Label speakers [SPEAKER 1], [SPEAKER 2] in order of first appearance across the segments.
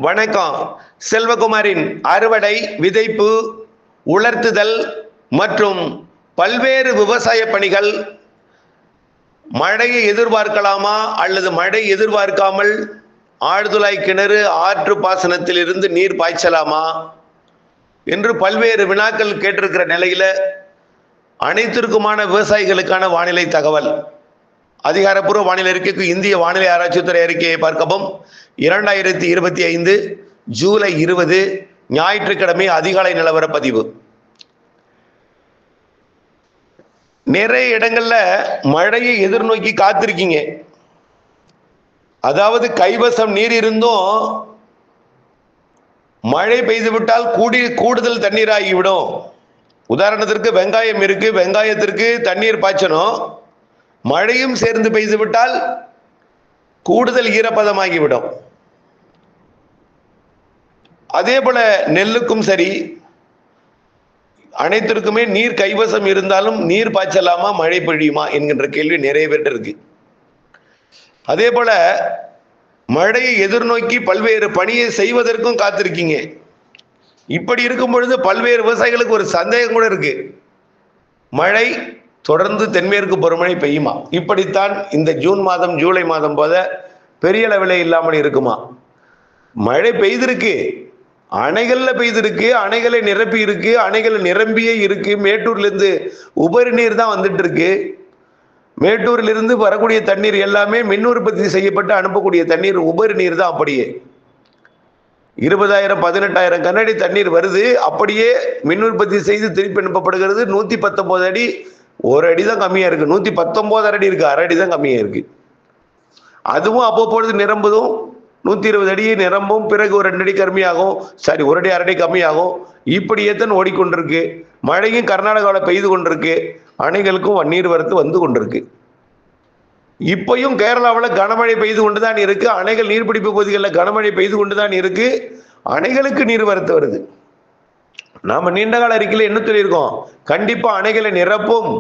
[SPEAKER 1] வணக்கம். செல்வகுமாரின் அறுவடை, விதைப்பு, உலர்த்துதல் மற்றும் பல்வேறு விவசாய பணிகள். மழையை எதிர்பார்க்கலாமா அல்லது மழை எதிர்பார்க்காமல் ஆழ்துளை கிணறு, ஆற்று பாசனத்தில் இருந்து நீர் பாய்ச்சலாமா என்று பல்வேறு வினாக்கள் கேட்டிருக்கிற நிலையில அனைத்திற்குமான விவசாயிகளுக்கான வானிலை தகவல். அதிகாரப்பூர்வ வானிலை அறிக்கைக்கு இந்திய வானிலை ஆராய்ச்சித்துறை அறிக்கையை பார்க்கவும். 2025 ஜூலை 20 ஞாயிற்றுக்கிழமை அதிகாலை நிலவர பதிவு. நிறைய இடங்கள்ல மழையை எதிர்நோக்கி காத்திருக்கீங்க. அதாவது கைவசம் நீர் இருந்தும் மழை பெய்து விட்டால் கூடுதல் தண்ணீர் ஆகிவிடும். உதாரணத்திற்கு வெங்காயம் இருக்கு, வெங்காயத்திற்கு தண்ணீர் பாய்ச்சணும். மழையும் சேர்ந்து பெய்து விட்டால் கூடுதல் ஈரப்பதமாகிவிடும். அதே போல நெல்லுக்கும் சரி, அனைத்திற்குமே நீர் கைவசம் இருந்தாலும் நீர் பாய்ச்சலாமா, மழை பொழியுமா என்கின்ற கேள்வி நிறைய பேர்ட்ட இருக்கு. அதே போல மழையை எதிர்நோக்கி பல்வேறு பணியை செய்வதற்கும் காத்திருக்கீங்க. இப்படி இருக்கும் பொழுது பல்வேறு விவசாயிகளுக்கு ஒரு சந்தேகம் கூட இருக்கு. மழை தொடர்ந்து தென்மேற்கு பருவமழை பெய்யுமா? இப்படித்தான் இந்த ஜூன் மாதம், ஜூலை மாதம் போல பெரிய அளவில் இல்லாமல் இருக்குமா? மழை பெய்திருக்கு, அணைகள்ல பெய்திருக்கு, அணைகளை நிரப்பி இருக்கு, அணைகள் நிரம்பியே இருக்கு. மேட்டூர்ல இருந்து உபரி நீர் தான் வந்துட்டு இருக்கு. மேட்டூரில் இருந்து வரக்கூடிய தண்ணீர் எல்லாமே மின் உற்பத்தி செய்யப்பட்டு அனுப்பக்கூடிய தண்ணீர், உபரி நீர் தான். அப்படியே 20,000 18,000 கனஅடி தண்ணீர் வருது, அப்படியே மின் உற்பத்தி செய்து திருப்பி அனுப்பப்படுகிறது. 119 அடி, ஒரு அடி தான் கம்மியா இருக்கு. 119 அடி இருக்கு, அரை அடி தான் கம்மியா இருக்கு. அதுவும் அவ்வப்பொழுது நிரம்புதும். 120 அடியை நிரம்பும், பிறகு ஒரு 2 அடி கம்மியாகும், சரி ஒரு அடி அரை அடி கம்மியாகும். இப்படியே தான் ஓடிக்கொண்டிருக்கு. மழையும் கர்நாடகாவில் பெய்து கொண்டிருக்கு, அணைகளுக்கும் நீர் வரத்து வந்து கொண்டிருக்கு. இப்பயும் கேரளாவில் கனமழை பெய்து கொண்டுதான் இருக்கு. அணைகள் நீர்பிடிப்பு பகுதிகளில் கனமழை பெய்து கொண்டுதான் இருக்கு. அணைகளுக்கு நீர் வரத்து வருது. நாம நீண்ட கால அறிக்கையில் என்ன சொல்லியிருக்கோம்? கண்டிப்பா அணைகளை நிரப்பும்.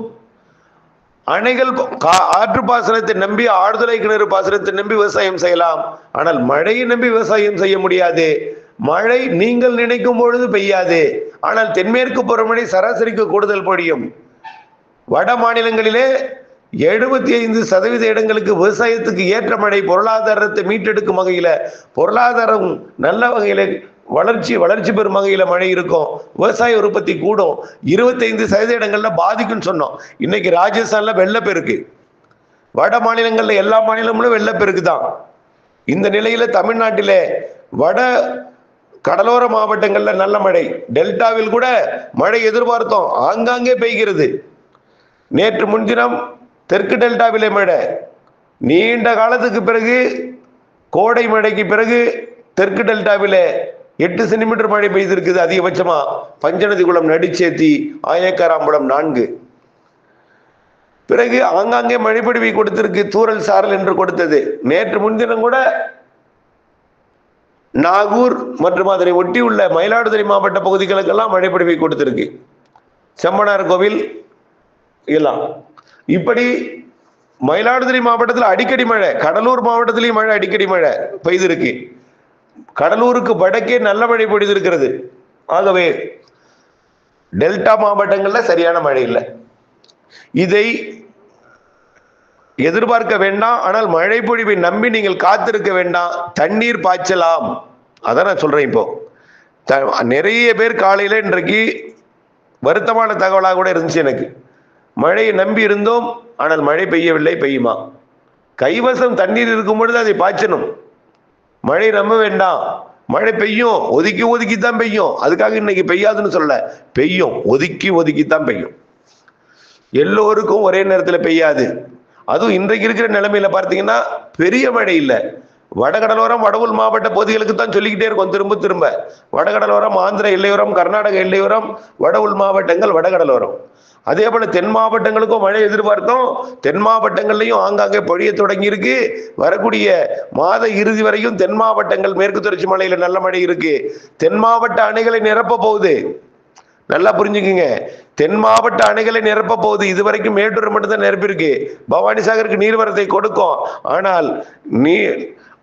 [SPEAKER 1] அணைகள் ஆற்று பாசனத்தை நம்பி, ஆழ்துளை கிணறு பாசனத்தை நம்பி விவசாயம் செய்யலாம். ஆனால் மழையை நம்பி விவசாயம் செய்ய முடியாது. மழை நீங்கள் நினைக்கும் பொழுது பெய்யாது. ஆனால் தென்மேற்கு பருவமழை சராசரிக்கு கூடுதல் பொழியும். வட மாநிலங்களிலே 75% இடங்களுக்கு விவசாயத்துக்கு ஏற்ற மழை, பொருளாதாரத்தை மீட்டெடுக்கும் வகையில, பொருளாதாரம் நல்ல வகையில வளர்ச்சி பெறும் வகையில மழை இருக்கும். விவசாய உற்பத்தி கூடும். 25% இடங்கள்ல பாதிக்கும்னு சொன்னோம். இன்னைக்கு ராஜஸ்தான்ல வெள்ளப்பெருக்கு, வட மாநிலங்கள்ல எல்லா மாநிலங்களும் வெள்ளப்பெருக்கு தான். இந்த நிலையில தமிழ்நாட்டிலே வட கடலோர மாவட்டங்கள்ல நல்ல மழை, டெல்டாவில் கூட மழை எதிர்பார்த்தோம், ஆங்காங்கே பெய்கிறது. நேற்று முன்தினம் தெற்கு டெல்டாவிலே மழை. நீண்ட காலத்துக்கு பிறகு, கோடை மழைக்கு பிறகு தெற்கு டெல்டாவிலே 8 சென்டிமீட்டர் மழை பெய்திருக்குது அதிகபட்சமா. பஞ்சநதிக்குளம், நடிச்சேத்தி, ஆயக்காராம்பலம் 4. பிறகு ஆங்காங்கே மழைப்பொழிவை கொடுத்திருக்கு, தூரல் சாரல் என்று கொடுத்தது. நேற்று முன்தினம் கூட நாகூர் மற்றும் அதனை ஒட்டி உள்ள மயிலாடுதுறை மாவட்ட பகுதிகளுக்கெல்லாம் மழைப்பொழிவை கொடுத்திருக்கு. செம்மனார் கோவில் எல்லாம். இப்படி மயிலாடுதுறை மாவட்டத்தில் அடிக்கடி மழை, கடலூர் மாவட்டத்திலையும் மழை, அடிக்கடி மழை பெய்திருக்கு. கடலூருக்கு வடக்கே நல்ல மழை பொழிந்திருக்கிறது. ஆகவே டெல்டா மாவட்டங்கள்ல சரியான மழை இல்லை. இதை எதிர்பார்க்க வேண்டாம். ஆனால் மழை பொழிவை நம்பி நீங்கள் காத்திருக்க வேண்டாம். தண்ணீர் பாய்ச்சலாம். அதான் நான் சொல்றேன். இப்போ நிறைய பேர் காலையில இன்றைக்கு வருத்தமான தகவலாக கூட இருந்துச்சு எனக்கு. மழையை நம்பி இருந்தோம், ஆனால் மழை பெய்யவில்லை. பெய்யுமா? கைவசம் தண்ணீர் இருக்கும் பொழுது அதை பாய்ச்சணும். மழை நம்ப வேண்டாம். மழை பெய்யும், ஒதுக்கி தான் பெய்யும். அதுக்காக இன்னைக்கு பெய்யாதுன்னு சொல்ல, பெய்யும், ஒதுக்கி தான் பெய்யும். எல்லோருக்கும் ஒரே நேரத்தில் பெய்யாது. அதுவும் இன்றைக்கு இருக்கிற நிலைமையில பார்த்தீங்கன்னா பெரிய மழை இல்லை. வடகடலோரம், வடவுள் மாவட்ட பகுதிகளுக்கு தான் சொல்லிக்கிட்டே இருக்கும் திரும்ப. வடகடலோரம், ஆந்திர எல்லையோரம், கர்நாடக எல்லையோரம், வடவுள் மாவட்டங்கள், வடகடலோரம். அதே போல தென் மாவட்டங்களுக்கும் மழை எதிர்பார்த்தோம். தென் மாவட்டங்கள்லையும் ஆங்காங்கே பொழிய தொடங்கி இருக்கு. வரக்கூடிய மாத இறுதி வரையும் தென் மாவட்டங்கள், மேற்கு தொடர்ச்சி மலையில நல்ல மழை இருக்கு. தென் மாவட்ட அணைகளை நிரப்ப போகுது. நல்லா புரிஞ்சுக்குங்க. தென் மாவட்ட அணைகளை நிரப்ப போகுது. இதுவரைக்கும் மேட்டூர் மட்டும்தான் நிரப்பிருக்கு. பவானி சாகருக்கு நீர்வரத்தை கொடுக்கும். ஆனால்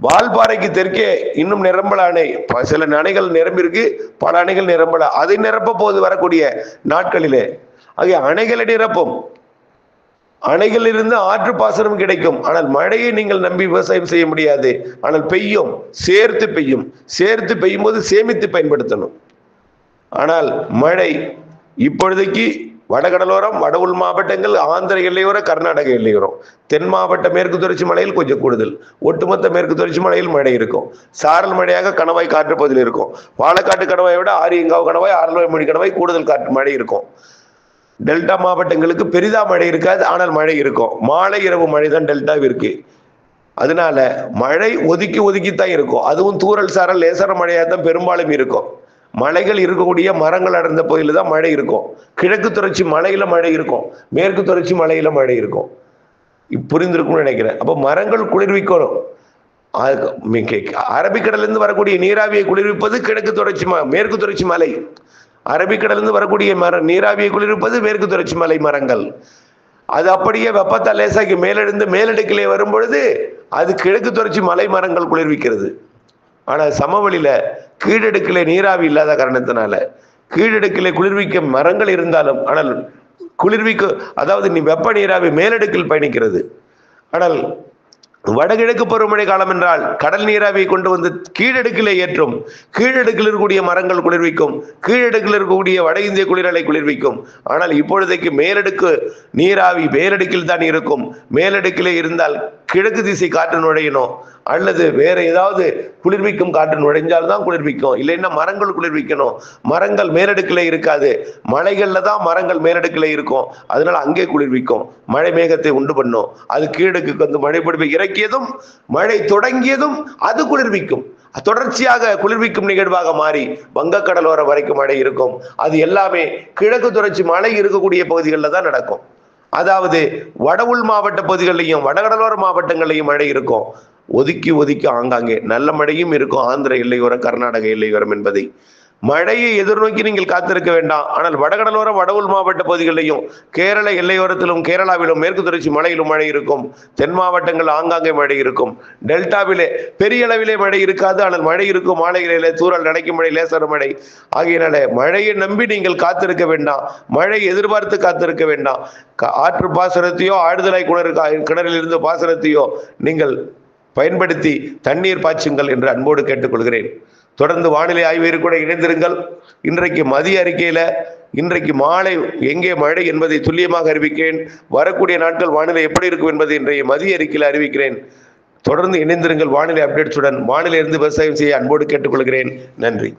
[SPEAKER 1] வால்பாறைக்கு தெற்கே இன்னும் நிரம்பல அணை, சில அணைகள் நிரம்பியிருக்கு, பல அணைகள் நிரம்பல. அதை நிரப்ப போது வரக்கூடிய நாட்களிலே ஆகிய அணைகளை நிரப்பும். அணைகளிலிருந்து ஆற்று பாசனம் கிடைக்கும். ஆனால் மழையை நீங்கள் நம்பி விவசாயம் செய்ய முடியாது. ஆனால் பெய்யும், சேர்த்து பெய்யும். சேர்த்து பெய்யும் போது சேமித்து பயன்படுத்தணும். ஆனால் மழை இப்பொழுதைக்கு வடகடலோரம், வட உள் மாவட்டங்கள், ஆந்திர எல்லையோர, கர்நாடக எல்லையோரம், தென் மாவட்ட மேற்கு தொடர்ச்சி மலையில் கொஞ்சம் கூடுதல், ஒட்டுமொத்த மேற்கு தொடர்ச்சி மலையில் மழை இருக்கும். சாரல் மழையாக கணவாய் காற்று பகுதியில் இருக்கும். வாழைக்காட்டு கணவாயை விட ஆரியங்காவு கணவாய், ஆரல்வாய்மொழி கணவாய் கூடுதல் காற்று மழை இருக்கும். டெல்டா மாவட்டங்களுக்கு பெரிதா மழை இருக்காது, ஆனால் மழை இருக்கும். மாலை இரவு மழை தான் டெல்டாவிற்கு. அதனால மழை ஒதுக்கி ஒதுக்கித்தான் இருக்கும். அதுவும் தூரல் சாரல் லேசான மழையாக தான் பெரும்பாலும் இருக்கும். மலைகள் இருக்கக்கூடிய மரங்கள் அடர்ந்த பகுதியில் தான் மழை இருக்கும். கிழக்கு தொடர்ச்சி மலையில மழை இருக்கும், மேற்கு தொடர்ச்சி மலையில மழை இருக்கும். புரிந்திருக்கும்னு நினைக்கிறேன். அப்ப மரங்கள் குளிர்விக்கணும். அரபிக்கடலிருந்து வரக்கூடிய நீராவியை குளிர்விப்பது கிழக்கு தொடர்ச்சி மேற்கு தொடர்ச்சி மலை. அரபிக்கடலிருந்து வரக்கூடிய நீராவியை குளிர்விப்பது மேற்கு தொடர்ச்சி மலை மரங்கள். அது அப்படியே வெப்பத்தால் லேசாக்கி மேலெழுந்து மேலடுக்கிலே வரும் பொழுது அது கிழக்கு தொடர்ச்சி மலை மரங்கள் குளிர்விக்கிறது. ஆனால் சமவெளியில கீழடுக்கிலே நீராவி இல்லாத காரணத்தினால கீழடுக்கிலே குளிர்விக்க மரங்கள் இருந்தாலும், ஆனால் குளிர்விக்க, அதாவது நீ வெப்ப நீராவி மேலடுக்கில் பயணிக்கிறது. ஆனால் வடகிழக்கு பருவமழை காலம் என்றால் கடல் நீராவியை கொண்டு வந்து கீழடுக்கிலே ஏற்றும். கீழடுக்கில் இருக்கக்கூடிய மரங்கள் குளிர்விக்கும், கீழடுக்கில் இருக்கக்கூடிய வட இந்திய குளிரலை குளிர்விக்கும். ஆனால் இப்பொழுதைக்கு மேலடுக்கு நீராவி மேலடுக்கில் தான் இருக்கும். மேலடுக்கிலே இருந்தால் கிழக்கு திசை காற்று நுழையணும், அல்லது வேற ஏதாவது குளிர்விக்கும் காற்று நுழைஞ்சால் தான் குளிர்விக்கும். இல்லைன்னா மரங்கள் குளிர்விக்கணும். மரங்கள் மேலடுக்கிலே இருக்காது, மலைகள்ல தான் மரங்கள் மேலடுக்கிலே இருக்கும். அதனால அங்கே குளிர்விக்கும், மழை மேகத்தை உண்டு பண்ணும். அது கீழடுக்கு வந்து மழை பொழிவை இறக்கியதும் மழை தொடங்கியதும் அது குளிர்விக்கும். தொடர்ச்சியாக குளிர்விக்கும் நிகழ்வாக மாறி வங்கக்கடலோர வரைக்கும் மழை இருக்கும். அது எல்லாமே கிழக்கு தொடர்ச்சி மழை இருக்கக்கூடிய பகுதிகளில் தான் நடக்கும். அதாவது வட உள் மாவட்ட பகுதிகளிலையும் வடகடலோர மாவட்டங்களையும் மழை இருக்கும். ஒதுக்கி ஒதுக்கி ஆங்காங்கே நல்ல மழையும் இருக்கும். ஆந்திர எல்லையோரம், கர்நாடக எல்லையோரம் என்பதை மழையை எதிர்நோக்கி நீங்கள் காத்திருக்க வேண்டாம். ஆனால் வடகடலோரம், வட உள் மாவட்ட பகுதிகளிலையும் கேரள எல்லையோரத்திலும் கேரளாவிலும் மேற்கு தொடர்ச்சி மலையிலும் மழை இருக்கும். தென் மாவட்டங்கள் ஆங்காங்கே மழை இருக்கும். டெல்டாவிலே பெரிய அளவிலே மழை இருக்காது, ஆனால் மழை இருக்கும். மாலைகளிலே தூறல், நனைக்கும் மழை, லேசர மழை ஆகியனால மழையை நம்பி நீங்கள் காத்திருக்க வேண்டாம். மழை எதிர்பார்த்து காத்திருக்க வேண்டாம். ஆற்று பாசனத்தையோ ஆழ்துளை கிணறில் இருந்து பாசனத்தையோ நீங்கள் பயன்படுத்தி தண்ணீர் பாய்ச்சுங்கள் என்று அன்போடு கேட்டுக்கொள்கிறேன். தொடர்ந்து வானிலை ஆய்வு கூட இணைந்திருங்கள். இன்றைக்கு மதிய அறிக்கையில இன்றைக்கு மாலை எங்கே மழை என்பதை துல்லியமாக அறிவிக்கிறேன். வரக்கூடிய நாட்கள் வானிலை எப்படி இருக்கும் என்பதை இன்றைய மதிய அறிக்கையில் அறிவிக்கிறேன். தொடர்ந்து இணைந்திருங்கள் வானிலை அப்டேட்ஸுடன். வானிலை இருந்து விவசாயம் செய்ய அன்போடு கேட்டுக்கொள்கிறேன். நன்றி.